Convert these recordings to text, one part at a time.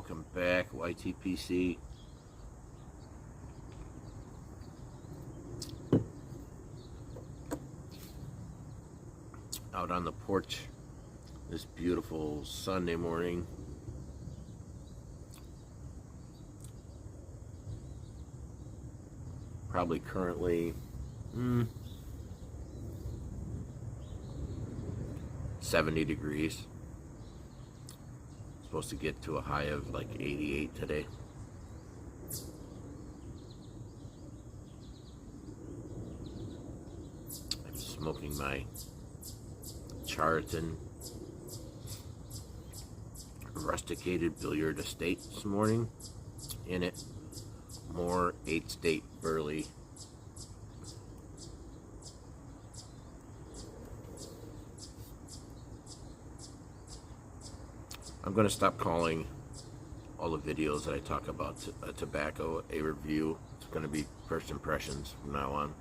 Welcome back, YTPC. Out on the porch this beautiful Sunday morning. Probably currently 70 degrees. Supposed to get to a high of like 88 today. I'm smoking my Charlton rusticated billiard estate this morning. In it, more 8-state burley. I'm going to stop calling all the videos that I talk about tobacco a review. It's going to be first impressions from now on.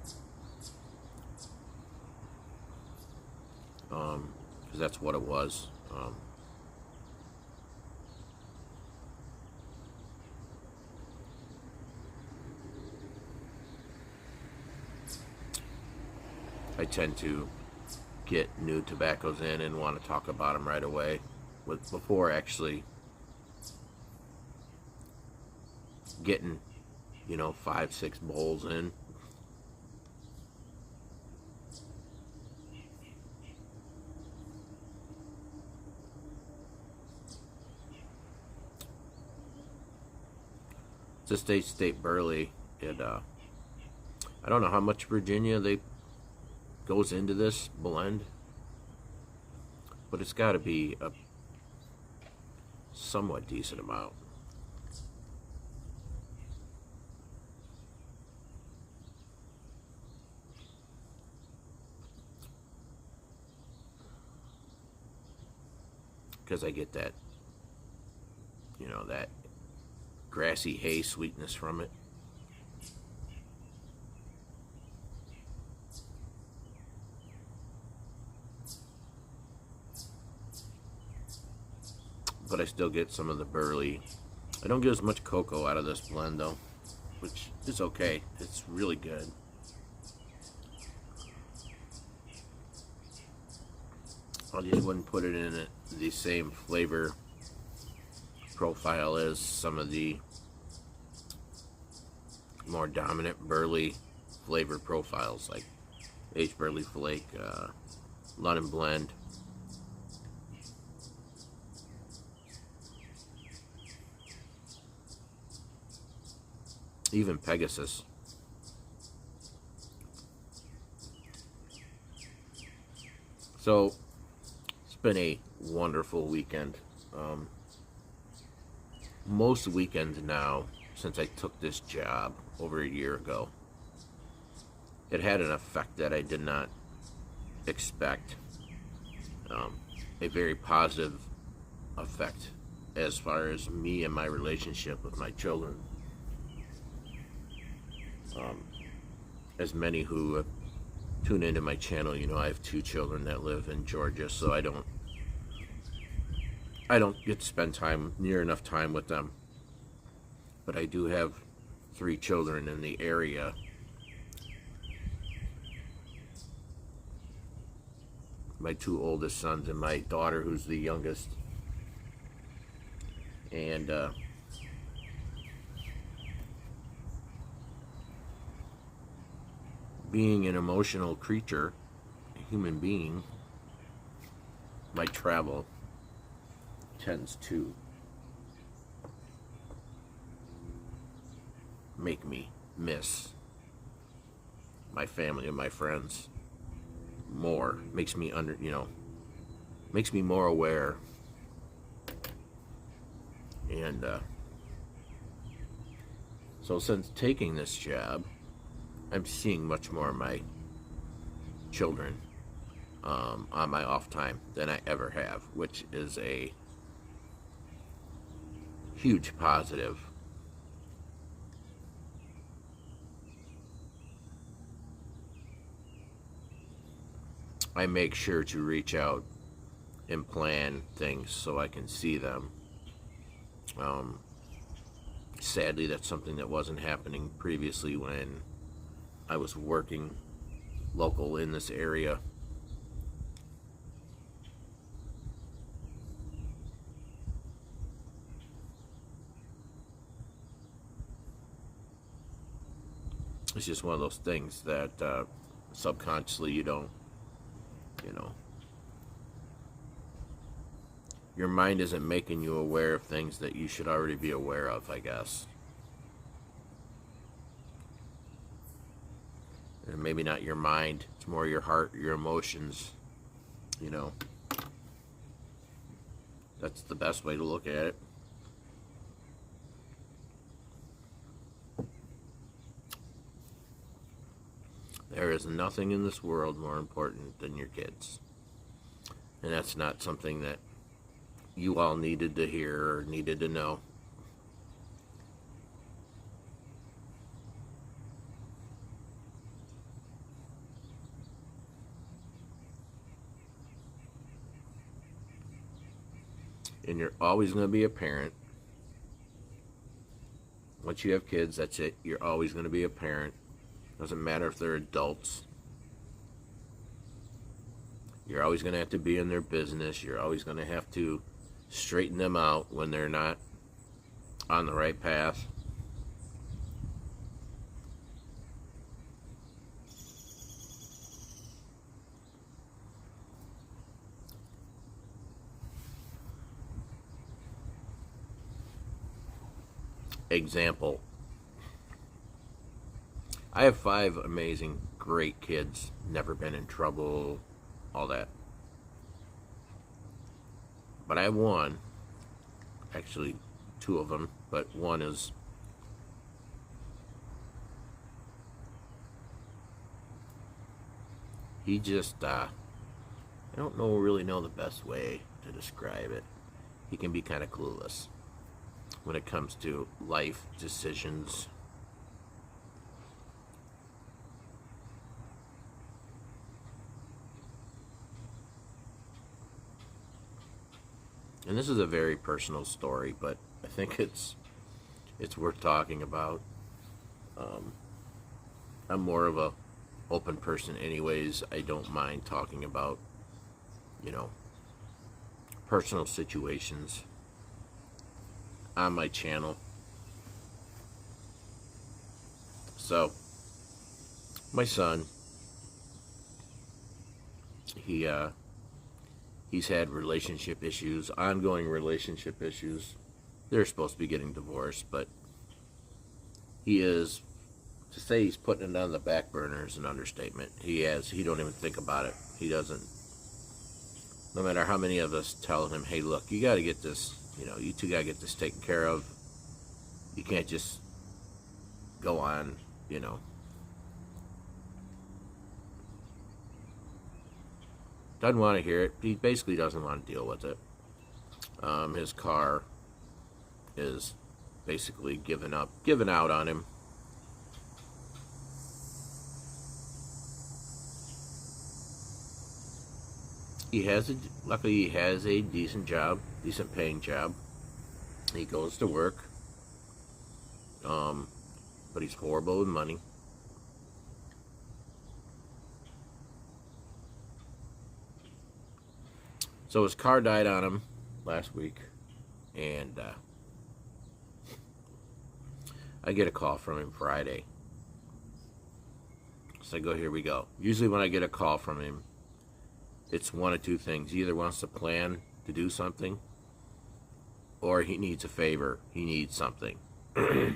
Because that's what it was. I tend to get new tobaccos in and want to talk about them right away, before actually getting, 5-6 bowls in. It's a state burley. I don't know how much Virginia goes into this blend, but it's got to be a somewhat decent amount. Because I get that, that grassy hay sweetness from it. But I still get some of the burley. I don't get as much cocoa out of this blend though, which is okay. It's really good. I just wouldn't put it in the same flavor profile as some of the more dominant burley flavor profiles, like aged burley flake, London blend. Even Pegasus. So it's been a wonderful weekend. Most weekends now, since I took this job over a year ago, it had an effect that I did not expect. A very positive effect as far as me and my relationship with my children. As many who tune into my channel, I have 2 children that live in Georgia, so I don't get to spend near enough time with them. But I do have 3 children in the area. My 2 oldest sons and my daughter, who's the youngest. And being an emotional creature, a human being, my travel tends to make me miss my family and my friends more. Makes me makes me more aware. And so since taking this job, I'm seeing much more of my children on my off time than I ever have, which is a huge positive. I make sure to reach out and plan things so I can see them Um, Sadly, that's something that wasn't happening previously when I was working local in this area. It's just one of those things that subconsciously you don't, you know, your mind isn't making you aware of things that you should already be aware of, I guess. And maybe not your mind, it's more your heart, your emotions, you know. That's the best way to look at it. There is nothing in this world more important than your kids. And that's not something that you all needed to hear or needed to know. And you're always going to be a parent. Once you have kids, that's it. You're always going to be a parent. Doesn't matter if they're adults. You're always going to have to be in their business. You're always going to have to straighten them out when they're not on the right path. Example. I have 5 amazing, great kids. Never been in trouble, all that. But I have one, actually 2 of them, but one is he just I don't really know the best way to describe it. He can be kind of clueless when it comes to life decisions. And this is a very personal story, but I think it's worth talking about. I'm more of a open person anyways. I don't mind talking about, you know, personal situations on my channel. So, my son, he's had relationship issues, ongoing relationship issues. They're supposed to be getting divorced, but he is, to say he's putting it on the back burner is an understatement. He don't even think about it. He doesn't, no matter how many of us tell him, hey, look, you got to get this, you two got to get this taken care of. You can't just go on, Doesn't want to hear it. He basically doesn't want to deal with it. His car is basically given out on him. Luckily he has a decent job, decent paying job. He goes to work. But he's horrible with money. So his car died on him last week, and I get a call from him Friday. So I go, here we go. Usually when I get a call from him, it's one of 2 things. He either wants to plan to do something, or he needs a favor. He needs something. So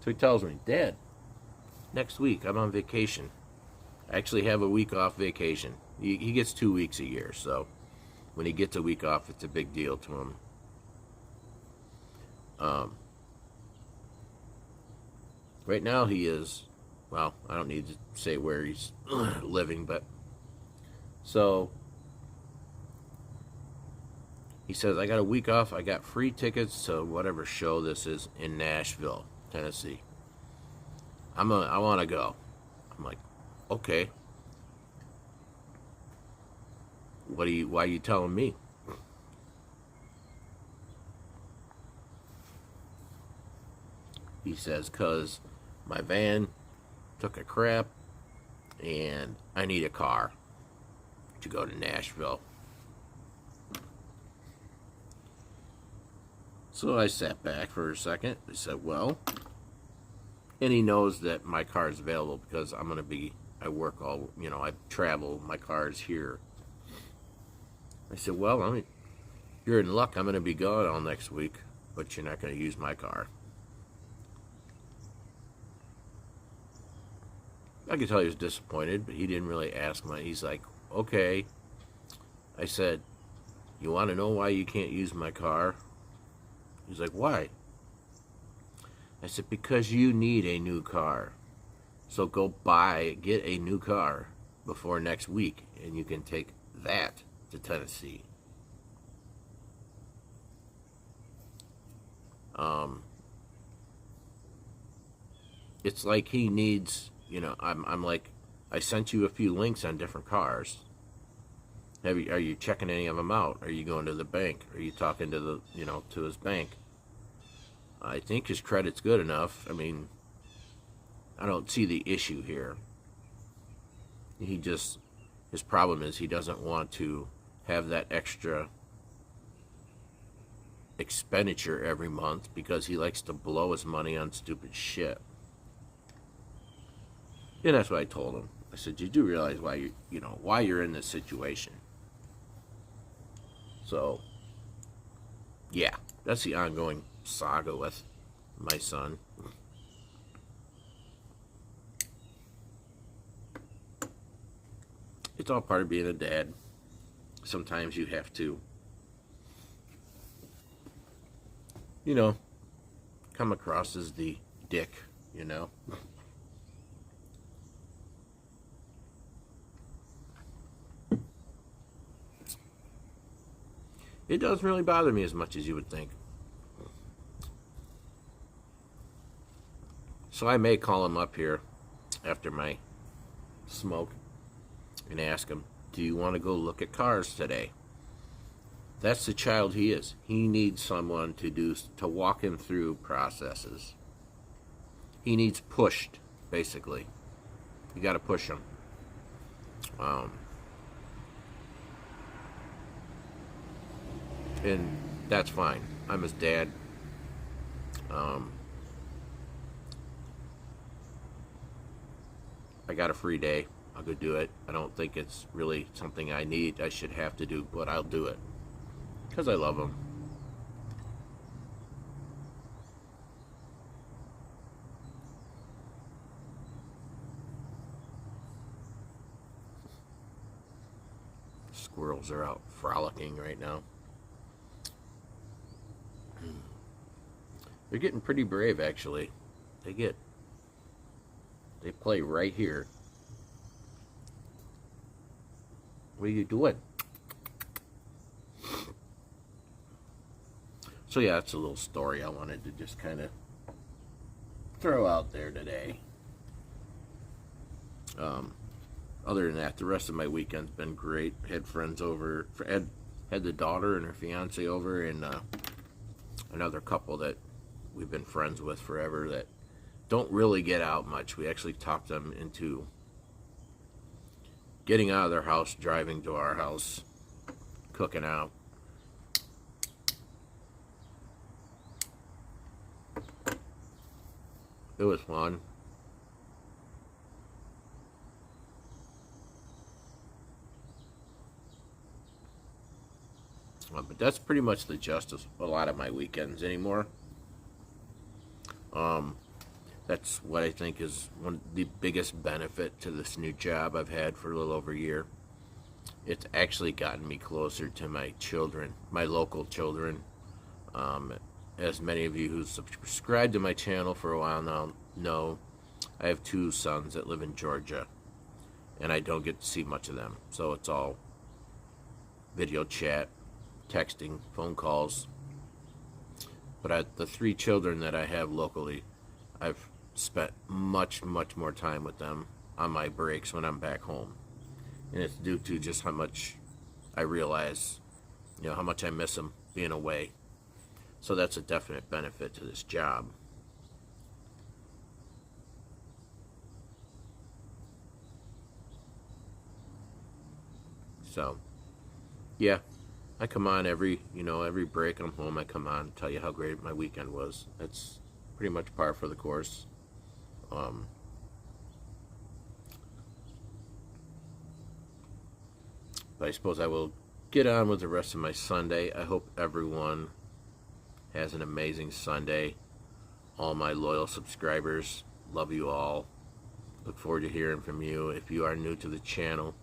he tells me, Dad, next week I'm on vacation. I actually have a week off vacation. He gets 2 weeks a year, so when he gets a week off, it's a big deal to him. Right now he is, well, I don't need to say where he's living, but so he says, I got a week off. I got free tickets to whatever show this is in Nashville, Tennessee. I want to go. I'm like, okay. why are you telling me? He says, 'cause my van took a crap and I need a car to go to Nashville. So I sat back for a second. I said, well, and he knows that my car is available because I work all, I travel, my car is here. I said, well, you're in luck. I'm going to be gone all next week, but you're not going to use my car. I could tell he was disappointed, but he didn't really ask much. He's like, okay. I said, you want to know why you can't use my car? He's like, why? I said, because you need a new car. So go get a new car before next week, and you can take that to Tennessee. It's like he needs, I'm like, I sent you a few links on different cars. Are you checking any of them out? Are you going to the bank? Are you talking to to his bank? I think his credit's good enough. I don't see the issue here. His problem is he doesn't want to have that extra expenditure every month because he likes to blow his money on stupid shit. And that's what I told him. I said, you do realize why you're in this situation. So, yeah, that's the ongoing saga with my son. It's all part of being a dad. Sometimes you have to, come across as the dick, It doesn't really bother me as much as you would think. So I may call him up here after my smoke and ask him, do you want to go look at cars today? That's the child he is. He needs someone to walk him through processes. He needs pushed, basically. You got to push him. And that's fine. I'm his dad. I got a free day. I'll go do it. I don't think it's really something I should have to do, but I'll do it. Because I love him. Squirrels are out frolicking right now. They're getting pretty brave, actually. They play right here. What are you doing? So yeah, that's a little story I wanted to just kind of throw out there today. Other than that, the rest of my weekend's been great. Had friends over. Had the daughter and her fiance over, and another couple that we've been friends with forever that don't really get out much. We actually talked them into getting out of their house, driving to our house, cooking out. It was fun. But that's pretty much the gist of a lot of my weekends anymore. That's what I think is the biggest benefit to this new job I've had for a little over a year. It's actually gotten me closer to my children, my local children. As many of you who subscribed to my channel for a while now know, I have 2 sons that live in Georgia, and I don't get to see much of them. So it's all video chat, texting, phone calls. But the 3 children that I have locally, I've spent much more time with them on my breaks when I'm back home. And it's due to just how much I realize, how much I miss them being away. So that's a definite benefit to this job. So, yeah, I come on every break I'm home, I come on, tell you how great my weekend was. That's pretty much par for the course. But I suppose I will get on with the rest of my Sunday. I hope everyone has an amazing Sunday. All my loyal subscribers, love you all. Look forward to hearing from you. If you are new to the channel,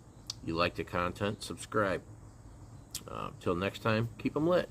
you like the content, subscribe. Till next time, keep them lit.